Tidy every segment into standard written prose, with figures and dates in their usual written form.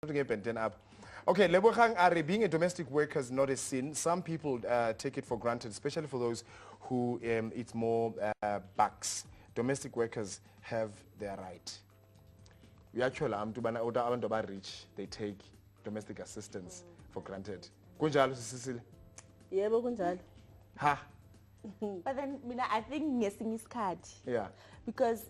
to get bent up. Okay, Lebogang Ari, being a domestic worker is not a sin. Some people take it for granted, especially for those who eat more bucks. Domestic workers have their right. We actually, abantu rich, they take domestic assistance for granted. Kunjalo, Cecily? Yebo kunjalo. Ha? But then I think ngesinye isikhathi. Yeah. Because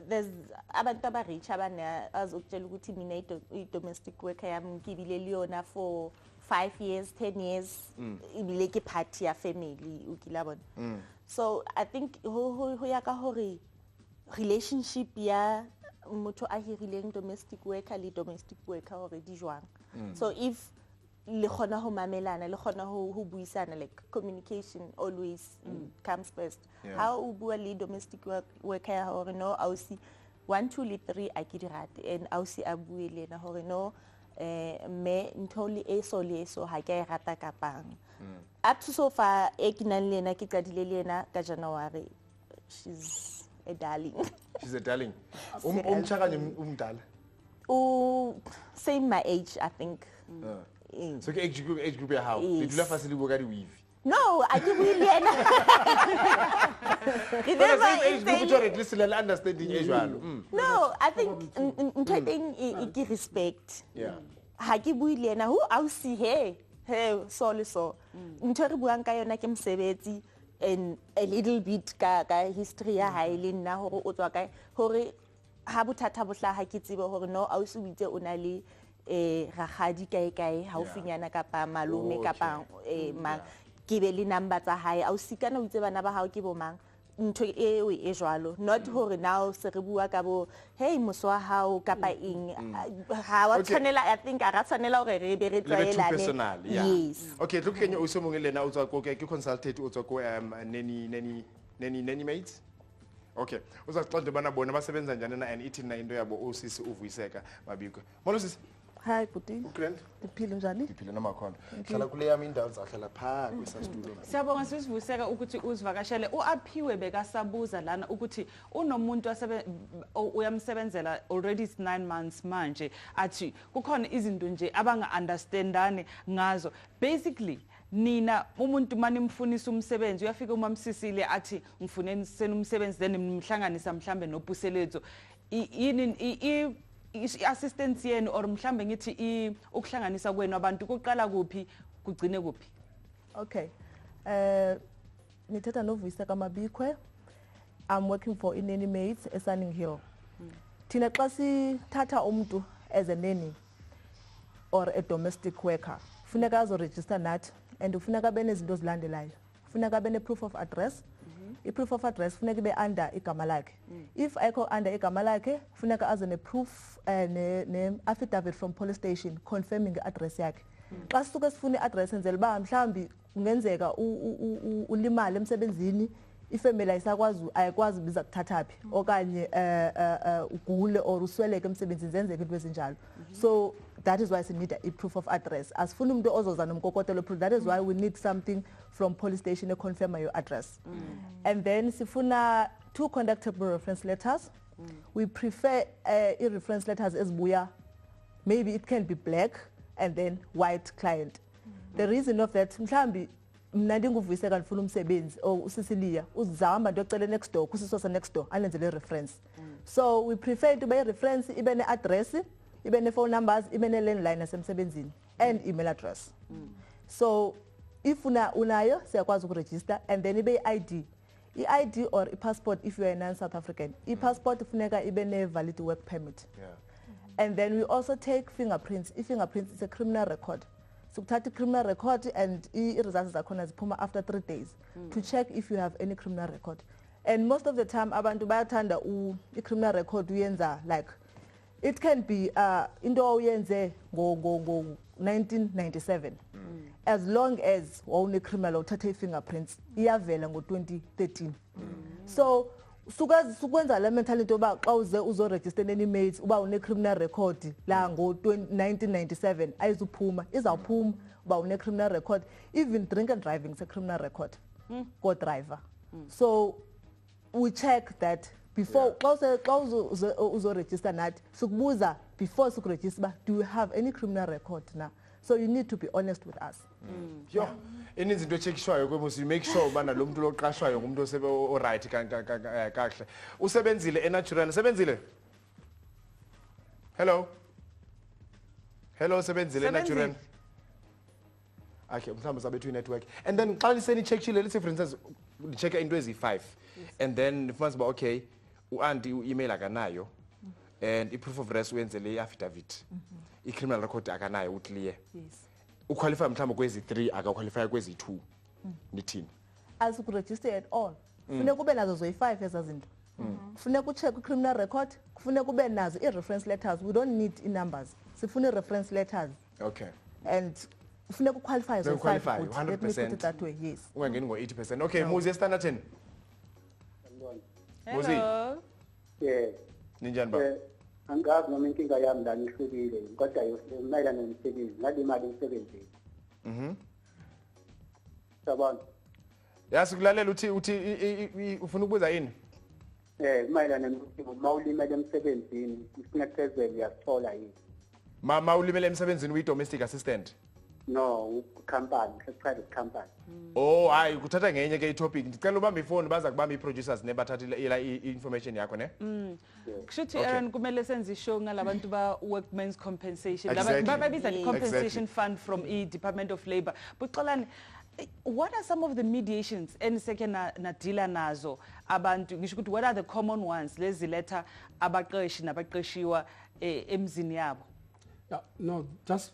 there's abantu abarich abane azokutshela ukuthi mina i-domestic worker yami ngibile liyona for 5 years 10 years ibile ke part ya family ukilabona. So I think ho ya ka hore relationship ya motho a hirileng domestic worker le domestic worker hore di jwang. So if le khona ho mamelana le khona ho buisana, like communication always comes first. How u bua le domestic worker ya hore no ausi 1 2 3 a ke di rate and ausi a bue le na hore no me ntoli eso ha ke rata ka pang. Up to so far e ke nang le na ke qadile le na ka January. She's a darling. She's a darling. Umchakanye umdala. Same my age, I think. So age group ya how? Did you facility work at weave? No, I didn't really. No, I think I respect. Yeah. Haki builena who I see hey so. Ntori buang ka yona ke msebetsi and a little bit ka history ya haile nna hore o tswa kae hore ha bothata bo hla ha ke tsebe hore no ausi o itse o na le ragadi kae haufinyana kapa malume kapa mang ke be le number tsa hae ausi kana o itse bana ba hao ke bo mang ntho eo e jwalo, not hore now se re bua ka bo hey moswa hao kapa eng ha wa tshwanela. I think a ra tshwanela hore re be re tlwaelane. Yes. Okay, look kenye o se mongwe lena o tswa ko ke consultant o tswa ko nanny mates. Okay, uzaxoxa bana bona basebenza njani na and ithi na into yabo osisi uvuyiseka mabiko. Molo sisi. Hi Puti. Ugrand? Ndiphile njani? Ndiphile namakhona. Hlala kule yami indawo zahlala pha kwisastudio. Siyabonga sisivuseka ukuthi uzivakashele uAphiwe bekasabuza lana ukuthi unomuntu uyamsebenzela already 9 months manje athi kukhona izinto nje abanga understandane ngazo. Basically nina umuntu manimfunisa umsebenzi uyafika umamsisile athi ngifune umsebenzi then nimhlanganisa mhlambe nobuseletho yini assistance yenu or mhlambe ngithi ukuhlanganisa kwenu abantu kuqala kuphi kugcine kuphi? Okay. Nithetha noVuyiseka kaMabikwe. I'm working for Ineni Mates eSunning Hill. Thina xa sithatha umuntu as a nanny or a domestic worker funeka azoregister nathi and ufuneka benezinto zilandelayo. Funeka bene proof of address. I-proof of address funeka ibe under igama lakhe. If ayikho under igama lakhe funeka aze ne-proof ne-affidavit from police station confirming i-address yakhe. Xa sisuke sifuna i-address enzela uba mhlawumbi kungenzeka ulimale emsebenzini ifamily ayikwazi biza kuthatha phi okanye ugule or usweleke emsebenzini zenzeke into ezinjalo. So that is why we need a proof of address. As funa umuntu ozoza nomkokotelo proof, that is why we need something from police station to confirm your address. And then sifuna 2 conductable reference letters. We prefer reference letters as buya. Maybe it can be black and then white client. The reason of that mhlambi mna ndinguvuyiseka ndifuna umsebenzi or uSicilia uzahamba ndiyocela next door kusisosa next door anenzele reference. So we prefer to be reference ibe ne address ibe ne phone numbers ibe ne landline asemsebenzini and email address. So if unayo siyakwazi ukuregister and then ibe ID. I-ID or i-passport if you are a non-South African. I-passport ifuneka ibe ne valid work permit. And then we also take fingerprints. I-fingerprints is a criminal record. So uthatha criminal record and i-results zakhona ziphuma after 3 days to check if you have any criminal record. And most of the time abantu bayathanda i-criminal record uyenza like it can be into oyenze ngo 1997. As long as wawune criminal uthatha i-fingerprints iyavela ngo 2013. So sukwenza le mentality oba xa uze uzoregister nanny mates uba une criminal record la ngo 1997 ayizuphuma izawuphuma uba une criminal record. Even drink and driving is a criminal record. Go driver. So we check that before xa uzoregister nathi sikubuza before sikuregister uba do you have any criminal record now, so you need to be honest with us. Yo, ininzi into etshekishwayo kwemusi, make sure ubana lo muntu loqashwayo ngumuntu osebe oright kahle. Usebenzile eNatural, sebenzile? Hello? Hello, sebenzile eNatural? Okay, mhlawumbe sabethu network. And then xa liseni checkile, let's say for instance check into ezi5 and then fumanise uba okay u-anti u-email akanayo and i-proof of res uyenzele i-affidavit, i-criminal record akanayo uclear. Yes. Uqualify mhlawumbe kwezi3 akaqualify kwezi2. Nithini? Asikuregister at all. Funeka ube nazo zoyi5 eza zinto. Funeka ucheck i-criminal record, kufuneka ube nazo i-reference letters. We don't need i-numbers. Sifuna i-reference letters. Okay. And funeka uqualify So zoyi5. qualify 100%. Let me put it that way. Yes. Ungangeni ngo-80%. Okay, Muzi eStanderton. Muzi, Hello. Yeah. ninjani baba? Angazi noma inkinga yami la ngihlukile kodwa mayelana nomsebenzi ngale imali emsebenzini. Sabona. Yasikulalela uthi ufuna ukubuza yini? Mayelana nokuthi uma ulimele emsebenzini kufuneka phezulu uyasithola yini? Mama ulimele emsebenzini uyi-domestic assistant? No, company, private company. Oh, hayi kuthatha ngenye ke i-topic. Ndicela ubamba ifoni baza kubamba i-producers nebathathile i-information yakho ne? Kushuthi Okay. Aaron kumele senze ishow ngalabantu ba workmen's compensation. Exactly. Babiza the compensation Exactly. fund from Department of Labor. Buxolani, what are some of the mediations eniseke nadila nazo abantu? Ngisho ukuthi what are the common ones lezi letha abaqeshi nabaqeshiwa emzini yabo? Yeah, no, just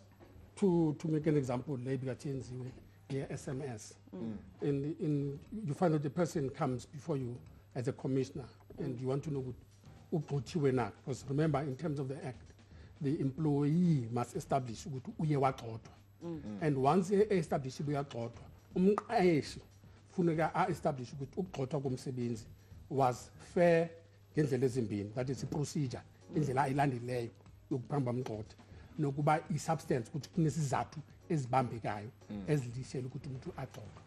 to make an example, maybe at SMS. In you find out the person comes before you as a commissioner, and you want to know what, because remember, in terms of the act, the employee must establish what, and once they establish what, funeka establish ukuthi was fair ngendlela ezimbini, that is a procedure indlela ayilandeleyo yokuphamba umqotho, nokuba i-substance ukuthi kunesizathu ezibambekayo ezilishela ukuthi umuntu axoxe.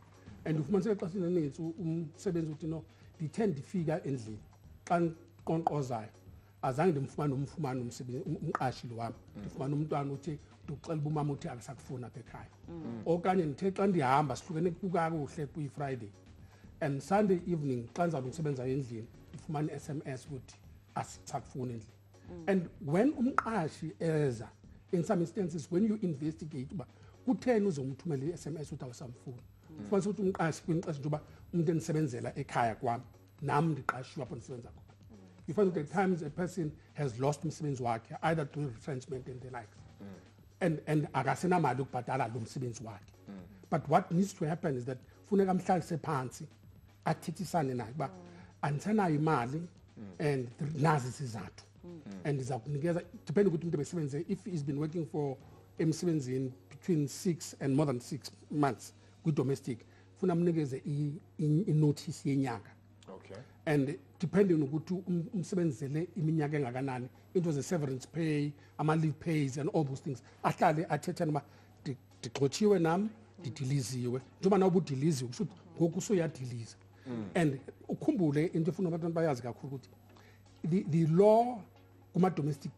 And ufumaniseka xa sininzi umsebenzi uthi no ndithe ndifika endlini xa nqonqozayo azange ndimfumane umsebenzi umqashi lo wami, ndifumane umntwana uthi ndikuxela uba umama uthi akasakufuna apha ekhaya, okanye ndithe xa ndihamba sihlukene kakuhle kwi-Friday and Sunday evening xa ndizawube ndisebenza endlini ndifumane i-SMS ukuthi asisakufuni endlini. And when umqashi eza, in some instances when you investigate uba kutheni uzomthumela i-SMS uthi awusamfuni, kufanele ukuthi umqashi kwinqashi nje uba umuntu endisebenzela ekhaya kwami nami ndiqashiwe apho ndisebenza khona. You find that at times a person has lost umsebenzi wakhe either through retrenchment and the likes, and akasenamali ukubhatala lo msebenzi wakhe. But what needs to happen is that funeka mhlalise phansi athethisane naye uba andisenayo imali and nazi isizathu. And is depending on the if he's been working for emsebenzini between 6 and more than 6 months with domestic, funa mnikeze i-notice yenyanga. Okay. And depending on ukuthi umsebenzele iminyaka engakanani, into the severance pay, ama-leave pays and all those things, ahlale athethe noma ndixotshiwe nami ndidiliziwe, njengoba nawe ubudiliziwe kusho ukuthi ngoku usuyadiliza. And ukhumbule into efuna abantu bayazi kakhulu ukuthi the law domestic,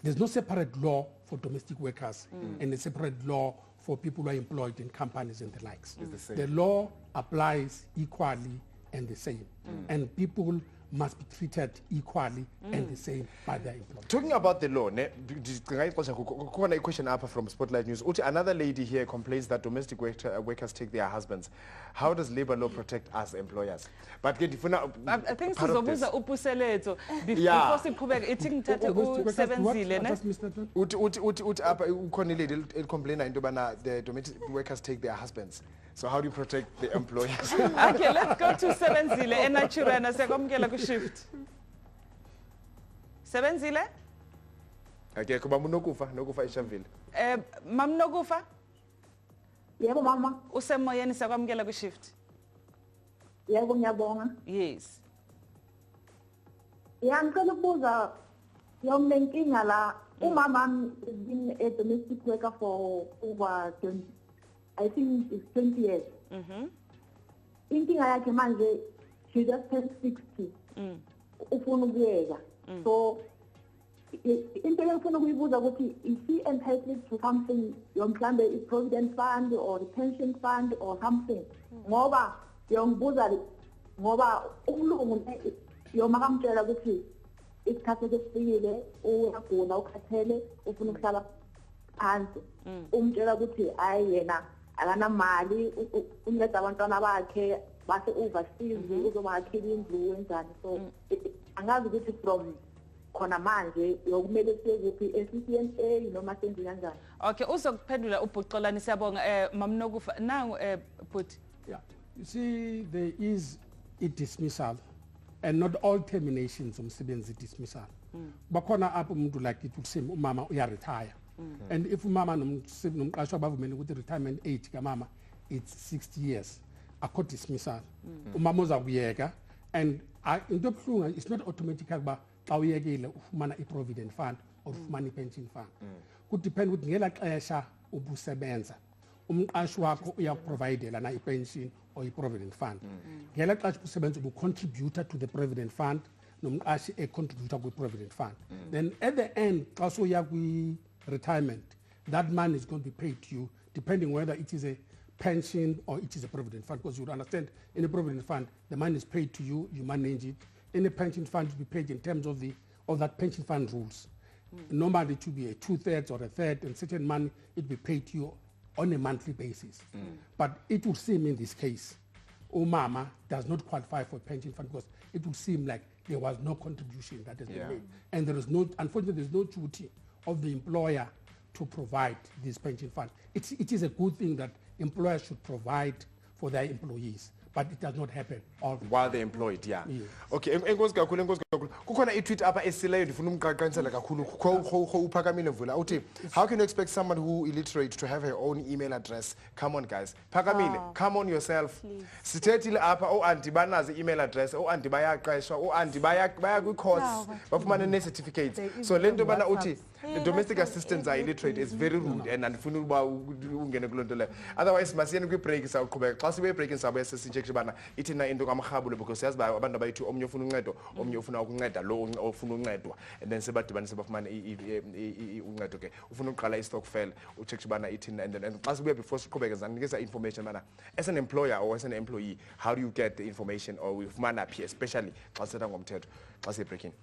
there's no separate law for domestic workers and a separate law for people who are employed in companies and the likes. It's the same. The law applies equally and the same, and people must be treated equally and the same by their employer. Talking about the law, a question up from Spotlight News. Another lady here complains that domestic workers take their husbands. How does labor law protect us employers? But I think part of this- sizobuza upuseletho Yeah. before siqhubeka ithi ngithathe usebenzile ne. Just Mr. John? uthi apha ukhona ilady elicomplaina into yobana the domestic workers take their husbands. So how do you protect the employers? Okay, let's go to Sebenzile eNaturana sekwamkela ku shift. Sebenzile? Okay, kuba nokufa eShaville. Mam Nokufa, Yebo mama, usemoyeni sekwamkela ku shift. yebo ngiyabonga. Yes. Ngicela ukubuza yonke inkinga la umama has been a domestic worker for over 20, I think it's 20 years. Inkinga yakhe manje she just turned 60. ufuna ukuyeka so into engifuna ukuyibuza ukuthi is he entitled to something mhlambe i-provident fund or i-pension fund or something ngoba yongibuza ngoba umlungu yoma kamtshela ukuthi isikhathi sesifikile uyagula ukhathele ufuna ukuhlala phansi umtshela ukuthi hayi yena akanamali unceda abantwana bakhe base overseas uzobakhela indlu wenzani so angazi ukuthi from khona manje yokumele sekuphi eCCNA noma senze kanjani. Okay, uzokuphendula uBhuxolani siyabonga mamnokufa nangu but yeah, you see there is a dismissal and not all terminations umsebenzi dismissal bakhona apho umuntu like it ukusema umama uya retire and if umama nomqashwa bavumela ukuthi retirement age kamama it's 60 years akho dismissal umama uzakuyeka and into ebuhlungu it's not automatically ba xa uyekile ufumana i-provident fund or ufumana i-pension fund kudepend ukuthi ngela xesha ubusebenza umqashi wakho uyakuprovidela na i-pension or i-provident fund ngela xesha ubusebenza ubu-contributor to the provident fund nomqashi e-contributor kwi-provident fund then at the end xa soya kwi-retirement that money is going to be paid to you depending whether it is a pension or it is a provident fund because you would understand in a provident fund the money is paid to you, you manage it. In a pension fund to be paid in terms of that pension fund rules. Normally it would be a 2/3 or a third and certain money it will be paid to you on a monthly basis. But it would seem in this case, Mama does not qualify for a pension fund because it would seem like there was no contribution that has been made. And there is no, unfortunately, there's no duty of the employer to provide this pension fund. It is a good thing that employers should provide for their employees. But it does not happen all while they're employed, yeah. Yes. Okay, enkosi kakhulu. Kukhona i-tweet apha esileyo ndifuna umqaqanisela kakhulu. Uphakamile Mvula uthi, how can you expect someone who illiterate to have her own email address? Come on guys. Phakamile, come on yourself. Sithethile apha o-anti banazi email address, o-anti bayaqeshwa, o-anti baya kwi-course, bafumana ne-certificates. So le nto bana uthi the domestic assistants are illiterate is very rude and andifuna ukuba ungene kuloo nto leyo. Otherwise masiyeni kwi-break sawuqhubeka. Xa sibe break sabuye sesicheck bana ithina into kaMrhabule because siyazi ba abantu abayithi omnye ufuna uncedo, omnye ufuna ukunceda lo ofuna uncedwa and then sebadibanise bafumana uncedo ke. Ufuna uqala i-stokvel ucheck bana ithina and then xa sibuye before siqhubeke zanikeza information bana as an employer or as an employee how do you get the information or ufumana phi especially xa setha ngomthetho xa siye breaking.